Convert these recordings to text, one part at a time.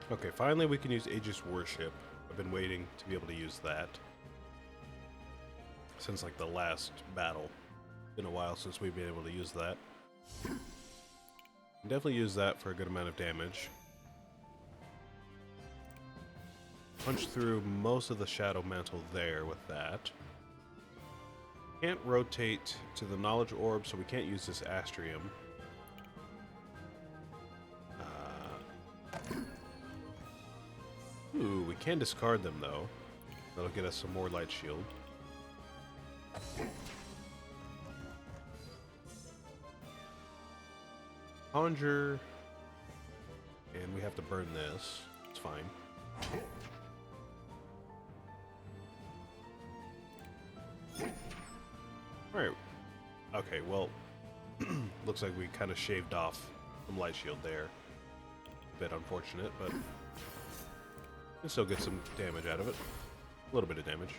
Okay, finally we can use Aegis Worship. I've been waiting to be able to use that since like the last battle. Been a while since we've been able to use that. Can definitely use that for a good amount of damage. Punch through most of the Shadow Mantle there with that. Can't rotate to the Knowledge Orb, so we can't use this Astrium. Ooh, we can discard them though. That'll get us some more Light Shield. Conjure. And we have to burn this. It's fine. Alright. Okay, well, looks like we kind of shaved off some Light Shield there. A bit unfortunate, but we can still get some damage out of it. A little bit of damage.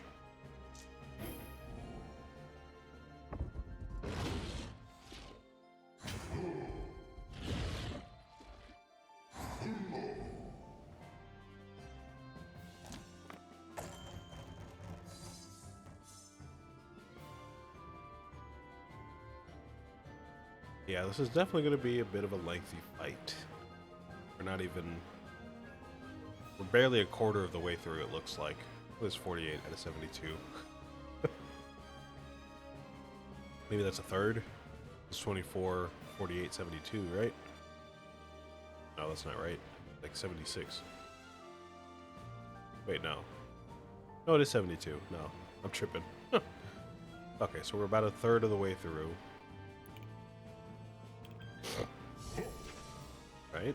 Yeah, this is definitely going to be a bit of a lengthy fight. We're barely a quarter of the way through, it looks like. It was 48 out of 72. Maybe that's a third? It's 24, 48, 72, right? No, that's not right. Like 76. Wait, no. No, it is 72. No, I'm tripping. Okay, so we're about a third of the way through. Right.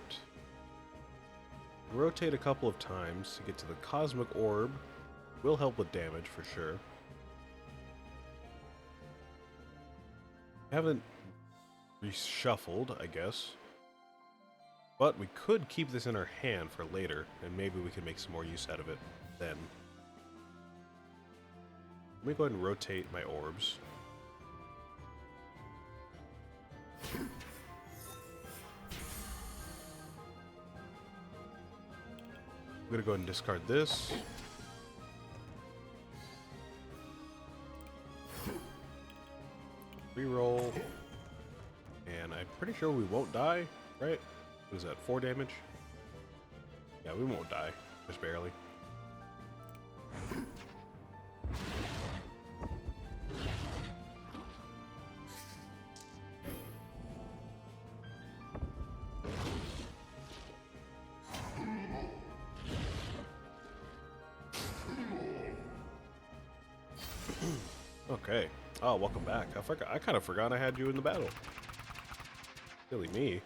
Rotate a couple of times to get to the Cosmic Orb. Will help with damage for sure. Haven't reshuffled, I guess. But we could keep this in our hand for later, and maybe we can make some more use out of it then. Let me go ahead and rotate my orbs. I'm gonna go ahead and discard this. Reroll. And I'm pretty sure we won't die, right? What is that, 4 damage? Yeah, we won't die. Just barely. Okay. Oh, welcome back. I kind of forgot I had you in the battle. Silly me.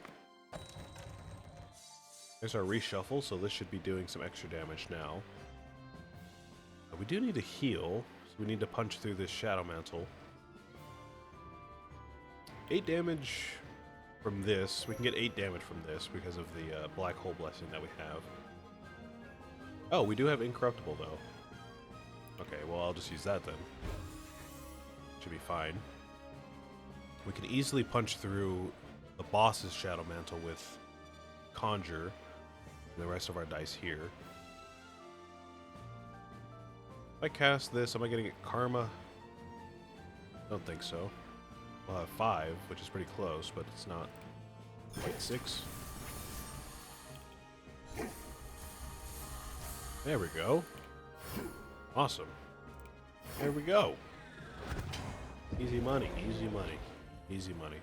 There's our reshuffle, so this should be doing some extra damage now. We do need to heal, so we need to punch through this Shadow Mantle. 8 damage from this. We can get 8 damage from this because of the Black Hole Blessing that we have. Oh, we do have Incorruptible, though. Okay, well, I'll just use that then. Should be fine. We can easily punch through the boss's Shadow Mantle with Conjure and the rest of our dice here. If I cast this, am I going to get Karma? I don't think so. We'll have 5, which is pretty close, but it's not quite 6. There we go. Awesome. There we go. Easy money, easy money, easy money.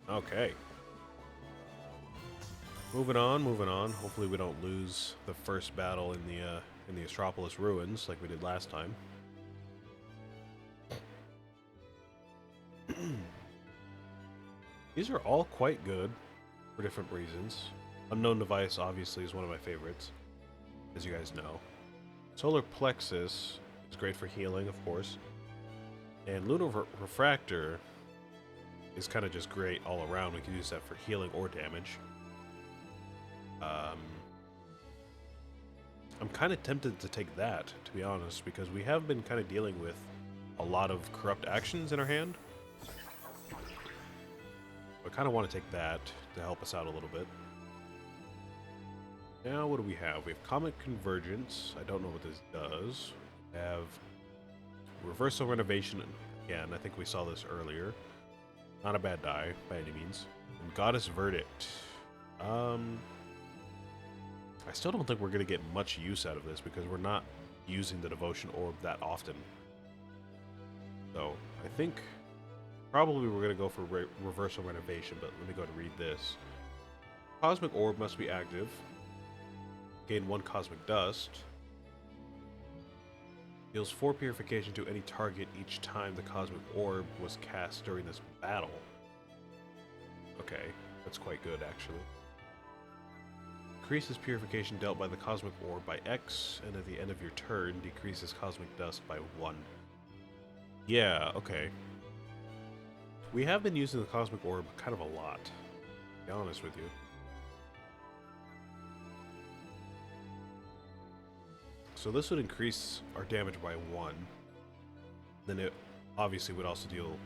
Okay. Moving on, moving on. Hopefully we don't lose the first battle in the Astropolis ruins like we did last time. These are all quite good for different reasons. Unknown Device obviously is one of my favorites, as you guys know. Solar Plexus is great for healing, of course. And Lunar Refractor is kind of just great all around. We can use that for healing or damage. I'm kind of tempted to take that, to be honest, because we have been kind of dealing with a lot of corrupt actions in our hand. kind of want to take that to help us out a little bit. Now, what do we have? We have Comet Convergence. I don't know what this does. We have Reversal Renovation. Again, I think we saw this earlier. Not a bad die, by any means. And Goddess Verdict. I still don't think we're going to get much use out of this because we're not using the Devotion Orb that often. So, I think probably we're going to go for Reversal Renovation, but let me go and read this. Cosmic Orb must be active. Gain 1 Cosmic Dust. Deals 4 purification to any target each time the Cosmic Orb was cast during this battle. Okay, that's quite good, actually. Increases purification dealt by the Cosmic Orb by X, and at the end of your turn, decreases Cosmic Dust by 1. Yeah, okay. We have been using the Cosmic Orb kind of a lot, to be honest with you. So this would increase our damage by 1. Then it obviously would also deal,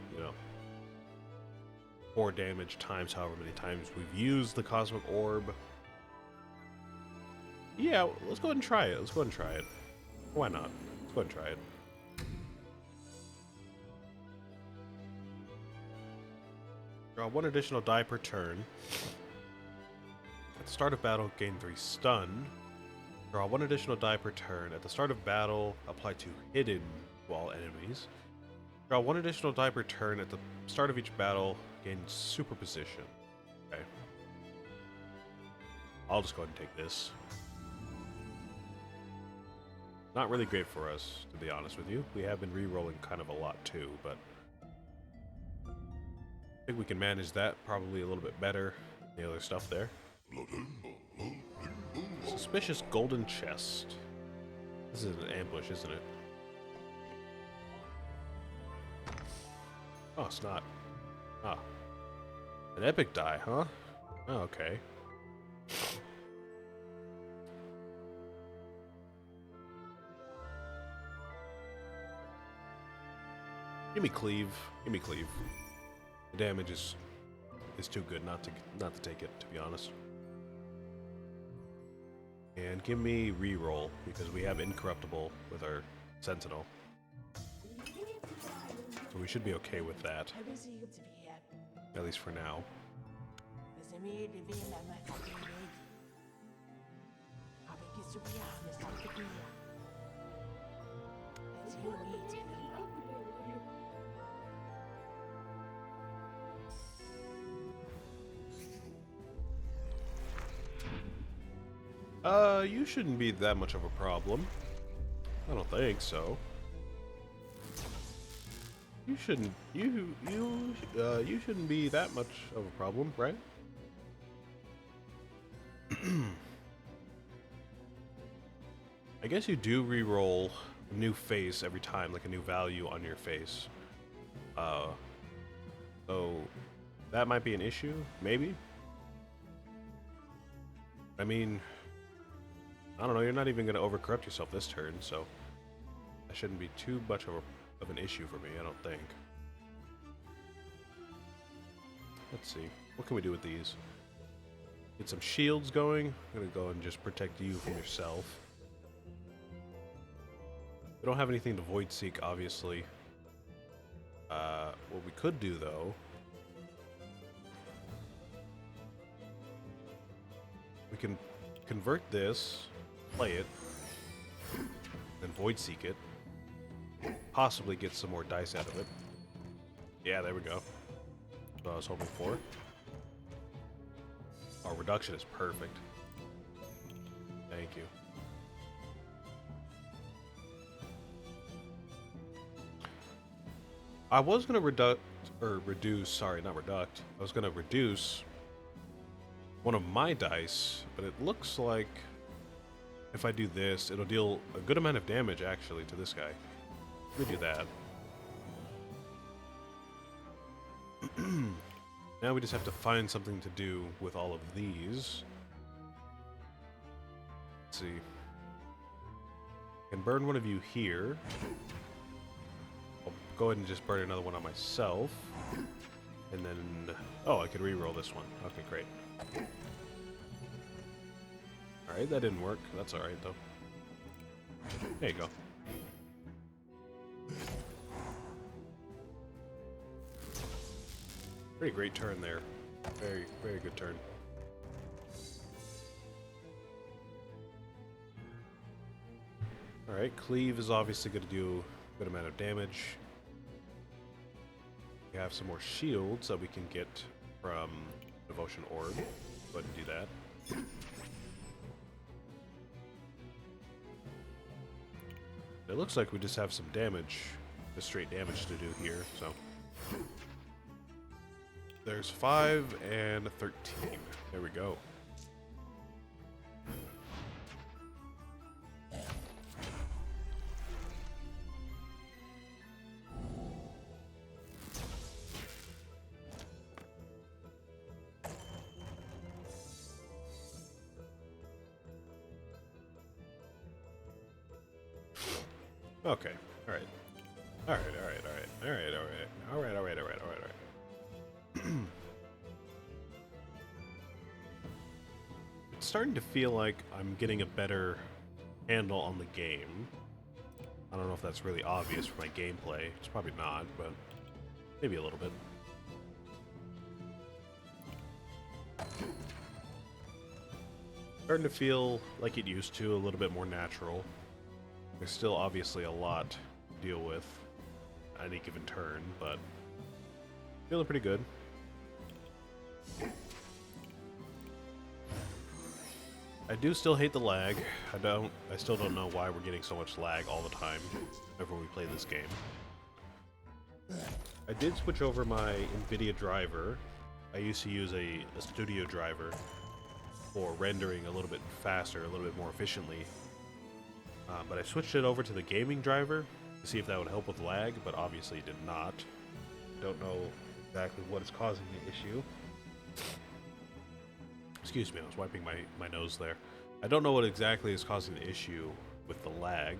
4 damage times however many times we've used the Cosmic Orb. Yeah, let's go ahead and try it. Why not? Let's go ahead and try it. Draw 1 additional die per turn. At the start of battle, gain 3 stun. Draw 1 additional die per turn. At the start of battle, apply to hidden wall enemies. Draw 1 additional die per turn. At the start of each battle, gain superposition. Okay. I'll just go ahead and take this. Not really great for us, to be honest with you. We have been re-rolling kind of a lot too, but I think we can manage that probably a little bit better than the other stuff there. Suspicious golden chest. This is an ambush, isn't it? Oh, it's not. Ah. An epic die, huh? Oh, okay. Give me cleave. Give me cleave. The damage is too good not to take it, to be honest. And give me reroll because we have incorruptible with our sentinel, so we should be okay with that. At least for now. You shouldn't be that much of a problem. I don't think so. You shouldn't be that much of a problem, right? I guess you do re-roll a new face every time, like a new value on your face. So that might be an issue, maybe. I mean, I don't know, you're not even going to overcorrupt yourself this turn, so that shouldn't be too much of an issue for me, I don't think. Let's see, what can we do with these? Get some shields going. I'm going to go and just protect you from yourself. We don't have anything to Void Seek, obviously. What we could do, though, we can convert this, play it, then Void Seek it, possibly get some more dice out of it. Yeah, there we go. That's what I was hoping for. Our reduction is perfect. Thank you. I was gonna reduce one of my dice, but it looks like if I do this, it'll deal a good amount of damage actually to this guy. Let me do that. Now we just have to find something to do with all of these. Let's see. I can burn one of you here. I'll go ahead and just burn another one on myself. And then... Oh, I could re-roll this one. Okay, great. Alright, that didn't work. That's alright, though. There you go. Pretty great turn there. Very, very good turn. Alright, Cleave is obviously going to do a good amount of damage. We have some more shields that we can get from Devotion Orb. Go ahead and do that. It looks like we just have some damage, just straight damage to do here, so. There's 5 and 13. There we go. Okay. All right. All right. All right. All right. All right. All right. All right. All right. All right. All right. It's starting to feel like I'm getting a better handle on the game. I don't know if that's really obvious for my gameplay. It's probably not, but maybe a little bit. Starting to feel like it used to, a little bit more natural. There's still obviously a lot to deal with at any given turn, but feeling pretty good. I do still hate the lag. I still don't know why we're getting so much lag all the time whenever we play this game. I did switch over my NVIDIA driver. I used to use a studio driver for rendering a little bit faster, a little bit more efficiently. But I switched it over to the gaming driver to see if that would help with lag, but obviously it did not. Don't know exactly what is causing the issue. Excuse me, I was wiping my nose there. I don't know what exactly is causing the issue with the lag.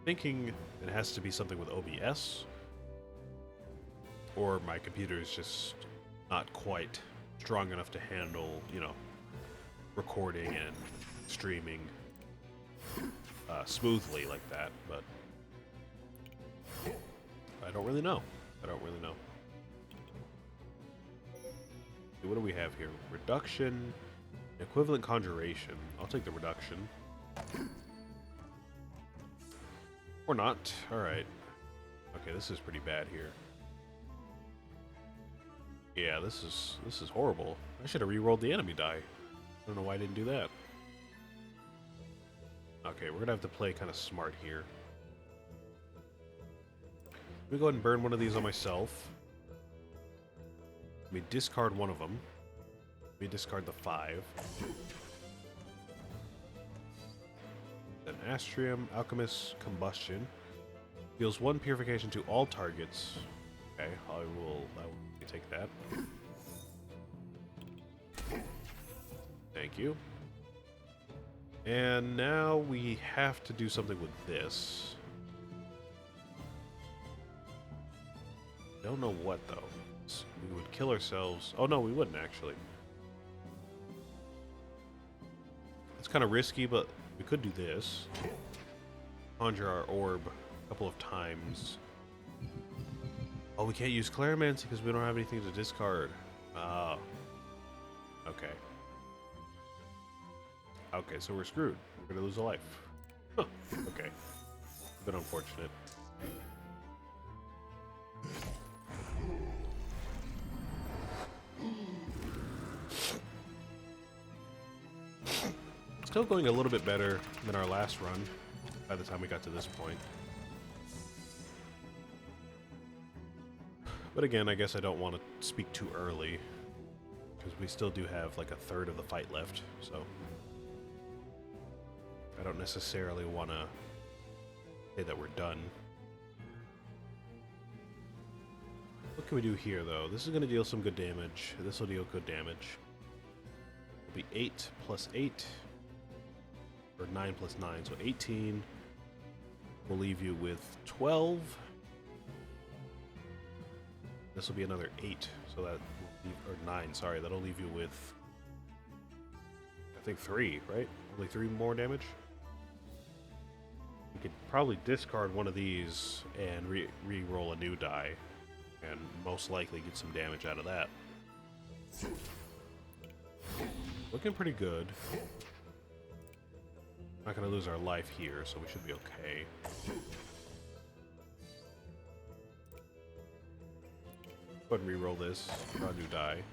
Thinking it has to be something with OBS, or my computer is just not quite strong enough to handle, you know, recording and streaming smoothly like that, but I don't really know. I don't really know. What do we have here? Reduction, equivalent conjuration. I'll take the reduction. Or not. Alright. Okay, this is pretty bad here. Yeah, this is horrible. I should have re-rolled the enemy die. I don't know why I didn't do that. Okay, we're gonna have to play kind of smart here. Let me go ahead and burn one of these on myself. Let me discard one of them. Let me discard the 5. Then Astrea, Alchemist, Combustion. Deals 1 purification to all targets. Okay, I will take that. Thank you. And now we have to do something with this. Don't know what though. We would kill ourselves. Oh no, we wouldn't actually. It's kind of risky, but we could do this. Conjure our orb a couple of times. Oh, we can't use Clarimancy because we don't have anything to discard. Oh. Okay. Okay, so we're screwed. We're gonna lose a life. Huh. Okay. A bit unfortunate. Still going a little bit better than our last run by the time we got to this point. But again, I guess I don't want to speak too early because we still do have like a third of the fight left, so I don't necessarily want to say that we're done. What can we do here though? This is going to deal some good damage. This will deal good damage. It'll be 8 plus 8. Or 9 plus 9, so 18. We'll leave you with 12. This will be another 8, so that will leave, or 9, sorry, that'll leave you with, I think 3, right? Only 3 more damage? We could probably discard one of these and re-roll a new die, and most likely get some damage out of that. Looking pretty good. Not gonna lose our life here, so we should be okay. Go ahead and re-roll this, draw a new die.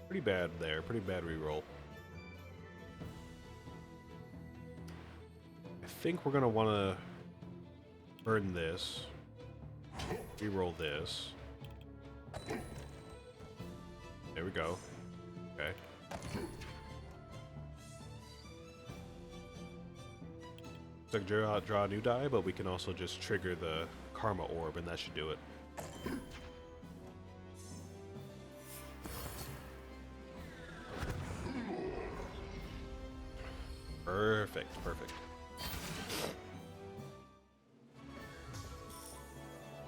Pretty bad there, pretty bad re-roll. I think we're gonna wanna burn this, re-roll this. There we go. Okay. So draw a new die, but we can also just trigger the Karma Orb, and that should do it. Perfect, perfect.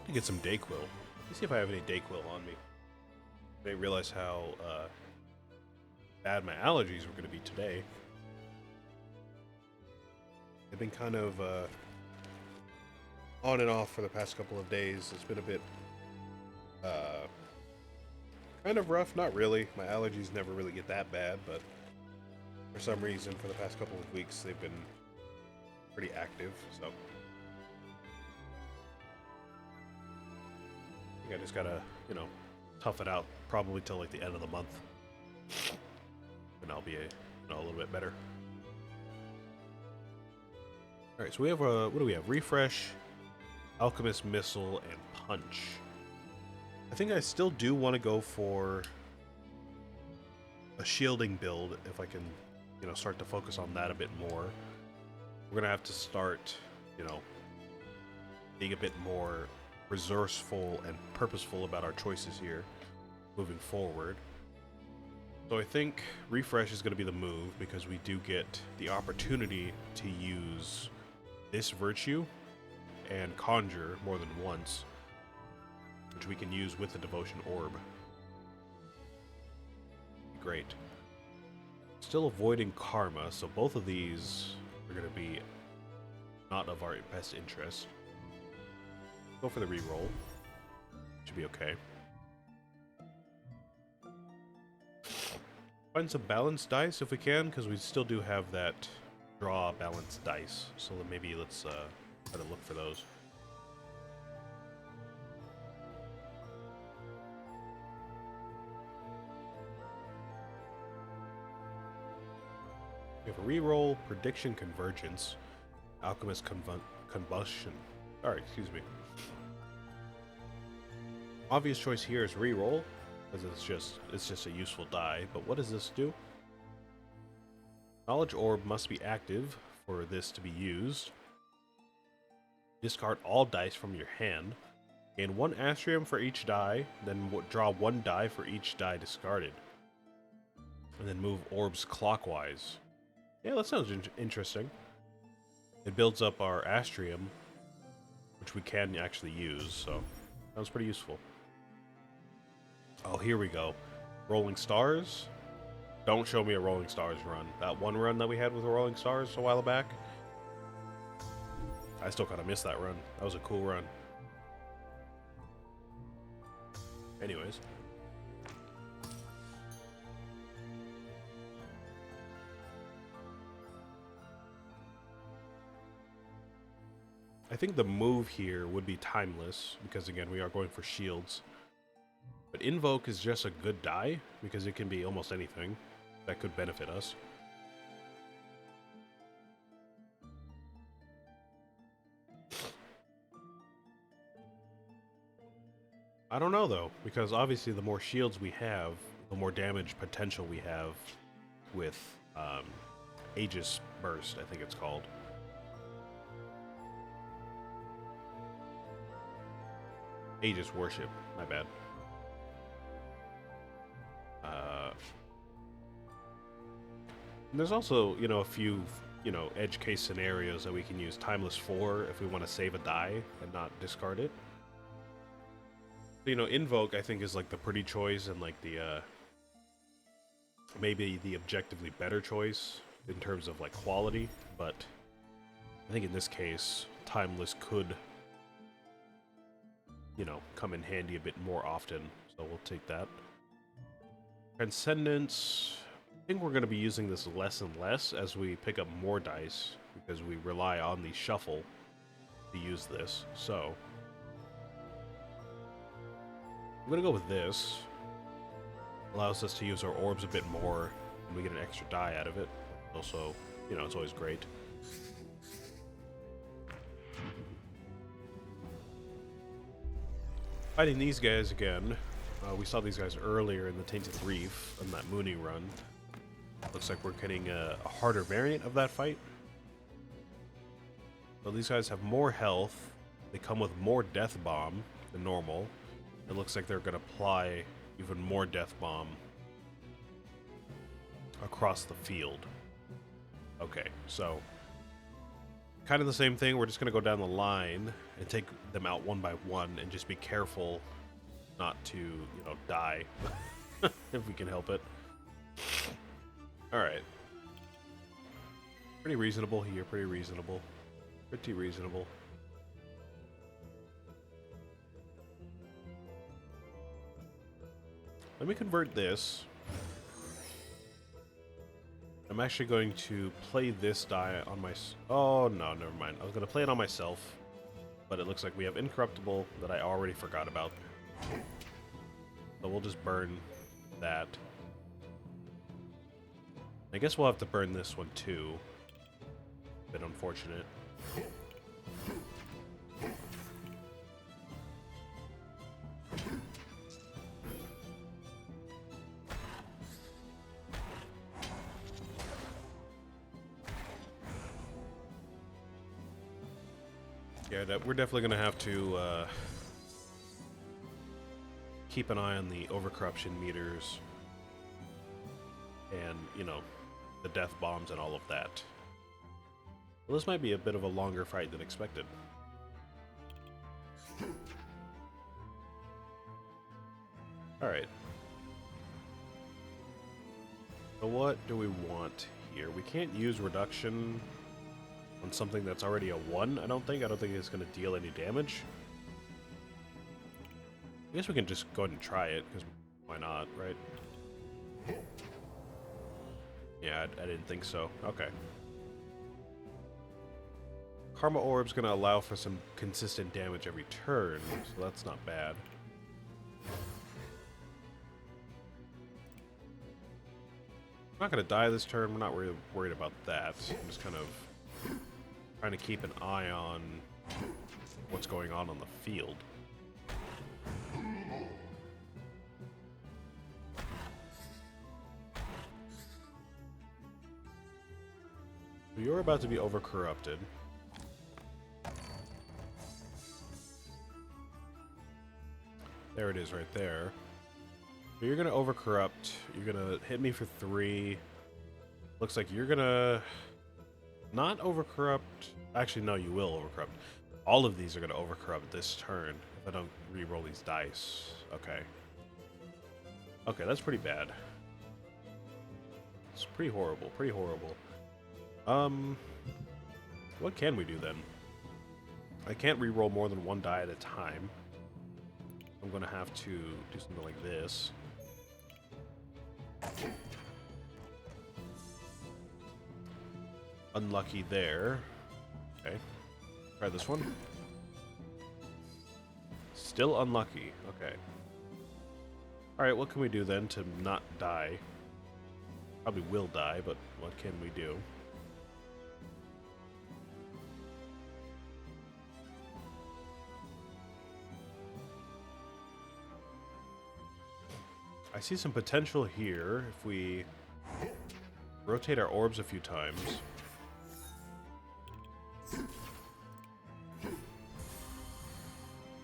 To get some Dayquil. Let's see if I have any Dayquil on me. I didn't realize how bad my allergies were going to be today. They've been kind of on and off for the past couple of days. It's been a bit kind of rough. Not really. My allergies never really get that bad, but for some reason, for the past couple of weeks, they've been pretty active. So I think I just gotta, you know, tough it out probably till like the end of the month, and I'll be a little bit better. All right, so we have what do we have? Refresh, Alchemist Missile, and Punch. I think I still do want to go for a shielding build if I can, you know, start to focus on that a bit more. We're gonna have to start, you know, being a bit more resourceful and purposeful about our choices here moving forward. So I think Refresh is going to be the move because we do get the opportunity to use this Virtue and Conjure more than once, which we can use with the Devotion Orb. Great. Still avoiding Karma, so both of these are going to be not of our best interest. Go for the reroll. Should be okay. Find some balanced dice if we can, because we still do have that draw balanced dice. So maybe let's try to look for those. We have a reroll, Prediction Convergence, Alchemist Combustion. Alright, excuse me. Obvious choice here is reroll, because it's just a useful die. But what does this do? Knowledge Orb must be active for this to be used. Discard all dice from your hand. Gain 1 Astrium for each die, then draw 1 die for each die discarded. And then move orbs clockwise. Yeah, that sounds interesting. It builds up our Astrium, which we can actually use, so sounds pretty useful. Oh, here we go. Rolling Stars. Don't show me a Rolling Stars run. That one run that we had with the Rolling Stars a while back. I still kind of miss that run. That was a cool run. Anyways. I think the move here would be Timeless, because again, we are going for shields. But Invoke is just a good die, because it can be almost anything that could benefit us. I don't know, though, because obviously the more shields we have, the more damage potential we have with Aegis Burst, I think it's called. Aegis Worship, my bad. There's also, you know, a few, you know, edge case scenarios that we can use Timeless 4 if we want to save a die and not discard it. So, you know, Invoke, I think, is like the pretty choice and like the, maybe the objectively better choice in terms of like quality, but I think in this case, Timeless could, you know, come in handy a bit more often, so we'll take that. Transcendence, I think we're going to be using this less and less as we pick up more dice, because we rely on the shuffle to use this, so I'm going to go with this. Allows us to use our orbs a bit more, and we get an extra die out of it. Also, you know, it's always great. Fighting these guys again. We saw these guys earlier in the Tainted Reef on that Mooney run. Looks like we're getting a harder variant of that fight. So these guys have more health. They come with more Death Bomb than normal. It looks like they're going to apply even more Death Bomb across the field. Okay, so kind of the same thing. We're just going to go down the line and take them out one by one and just be careful not to, you know, die if we can help it. Alright. Pretty reasonable here, pretty reasonable. Pretty reasonable. Let me convert this. I'm actually going to play this die on my... Oh, no, never mind. I was going to play it on myself, but it looks like we have Incorruptible that I already forgot about. So we'll just burn that. I guess we'll have to burn this one too. A bit unfortunate. Yeah, we're definitely going to have to keep an eye on the overcorruption meters and, you know, the death bombs and all of that. Well, this might be a bit of a longer fight than expected. Alright. So what do we want here? We can't use reduction on something that's already a 1, I don't think. I don't think it's going to deal any damage. I guess we can just go ahead and try it, because why not, right? Yeah, I didn't think so. Okay. Karma Orb's going to allow for some consistent damage every turn, so that's not bad. I'm not going to die this turn. We're not really worried about that. I'm just kind of trying to keep an eye on what's going on the field. You're about to be overcorrupted. There it is right there. So you're going to overcorrupt. You're going to hit me for 3. Looks like you're going to not overcorrupt. Actually, no, you will overcorrupt. All of these are going to overcorrupt this turn if I don't re-roll these dice. Okay. Okay, that's pretty bad. It's pretty horrible, pretty horrible. What can we do then? I can't re-roll more than 1 die at a time. I'm going to have to do something like this. Unlucky there. Okay. Try this one. Still unlucky. Okay. Alright, what can we do then to not die? Probably will die, but what can we do? I see some potential here if we rotate our orbs a few times.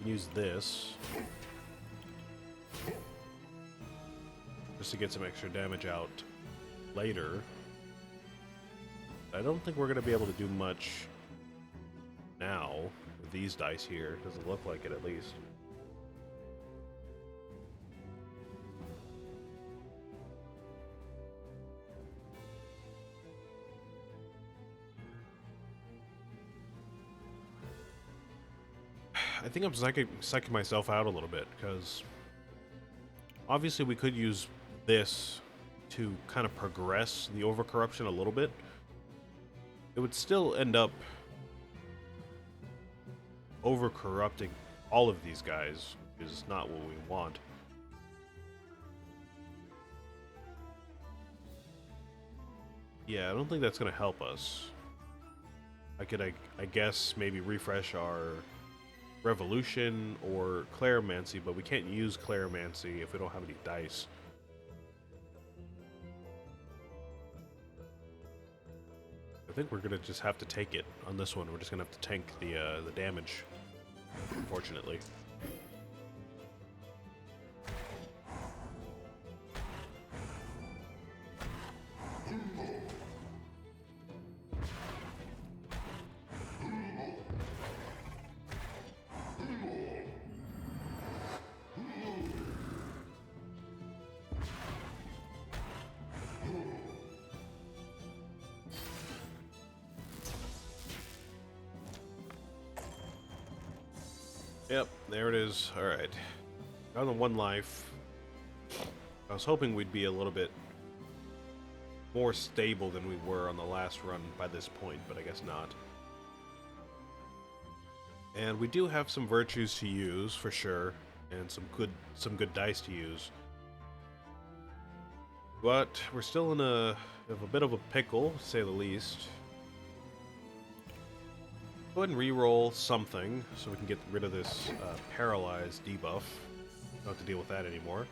Use this just to get some extra damage out later. I don't think we're going to be able to do much now with these dice here. Doesn't look like it, at least. I think I'm psyching myself out a little bit, because obviously we could use this to kind of progress the overcorruption a little bit. It would still end up overcorrupting all of these guys, which is not what we want. Yeah, I don't think that's going to help us. I could, I guess, maybe refresh our Revolution or Claromancy, but we can't use Claromancy if we don't have any dice. I think we're gonna just have to take it on this one. We're just gonna have to tank the damage, unfortunately. Yep, there it is. Alright. Down to 1 life. I was hoping we'd be a little bit more stable than we were on the last run by this point, but I guess not. And we do have some virtues to use, for sure, and some good dice to use. But we're still in a bit of a pickle, to say the least. Go ahead and re-roll something so we can get rid of this paralyzed debuff. Don't have to deal with that anymore.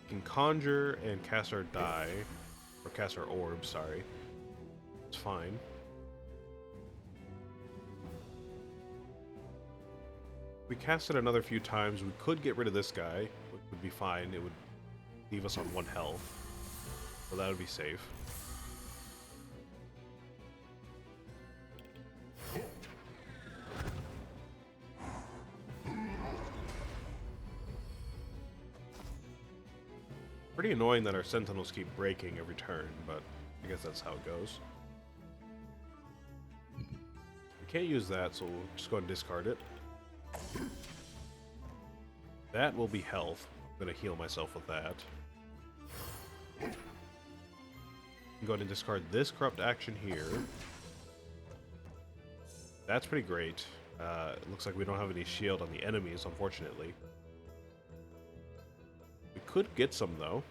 We can conjure and cast our die, or cast our orb, sorry. It's fine. If we cast it another few times, we could get rid of this guy, which would be fine. It would leave us on 1 health, so that would be safe. Pretty annoying that our sentinels keep breaking every turn, but I guess that's how it goes. We can't use that, so we'll just go ahead and discard it. That will be health. I'm going to heal myself with that. Go ahead and discard this corrupt action here. That's pretty great. It looks like we don't have any shield on the enemies, unfortunately. We could get some, though.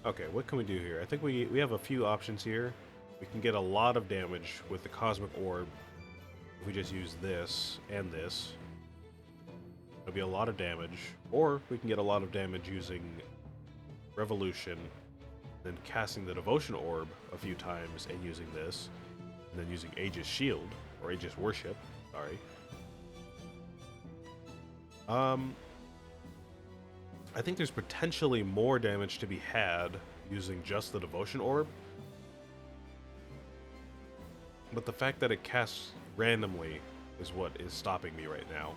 Okay, what can we do here? I think we have a few options here. We can get a lot of damage with the Cosmic Orb if we just use this and this. It'll be a lot of damage. Or we can get a lot of damage using Revolution, then casting the Devotion Orb a few times and using this, and then using Aegis Shield, or Aegis Worship, sorry. I think there's potentially more damage to be had using just the Devotion Orb. But the fact that it casts randomly is what is stopping me right now.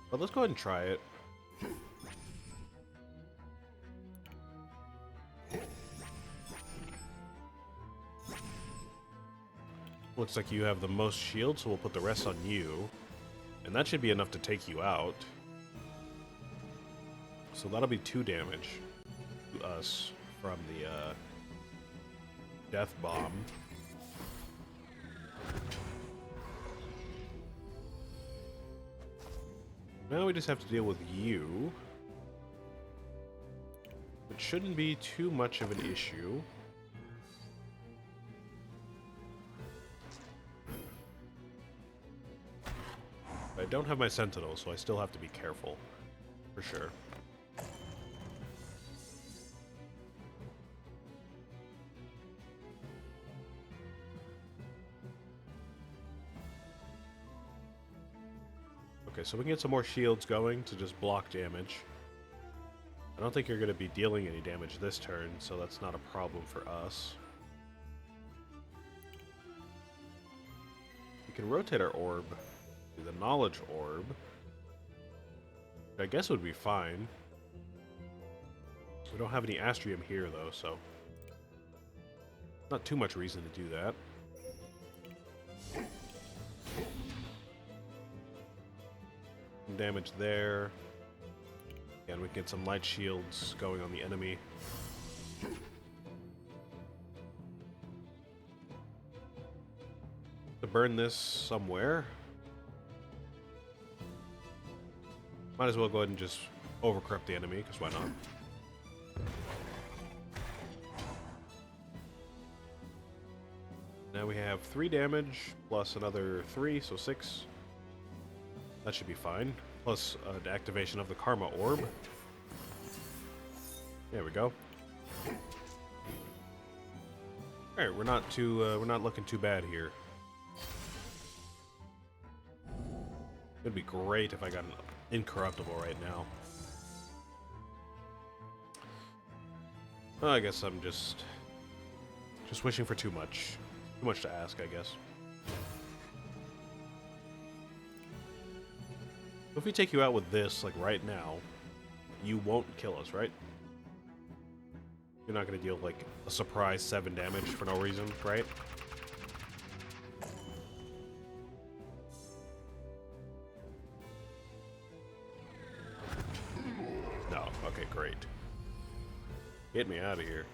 But let's go ahead and try it. Looks like you have the most shield, so we'll put the rest on you. And that should be enough to take you out. So that'll be 2 damage to us from the Death Bomb. Now we just have to deal with you. It shouldn't be too much of an issue. I don't have my Sentinel, so I still have to be careful, for sure. Okay, so we can get some more shields going to just block damage. I don't think you're going to be dealing any damage this turn, so that's not a problem for us. We can rotate our orb to the Knowledge Orb, which I guess would be fine. We don't have any Astrium here, though, so Not too much reason to do that. Some damage there. And we can get some light shields going on the enemy. To burn this somewhere. Might as well go ahead and just overcorrupt the enemy, because why not? Now we have 3 damage, plus another 3, so 6. That should be fine. Plus an activation of the Karma Orb. There we go. Alright, we're not looking too bad here. It'd be great if I got an incorruptible right now. Well, I guess I'm just wishing for too much. Too much to ask, I guess. If we take you out with this, like right now, you won't kill us, right? You're not going to deal, like, a surprise 7 damage for no reason, right? No. Okay, great. Get me out of here.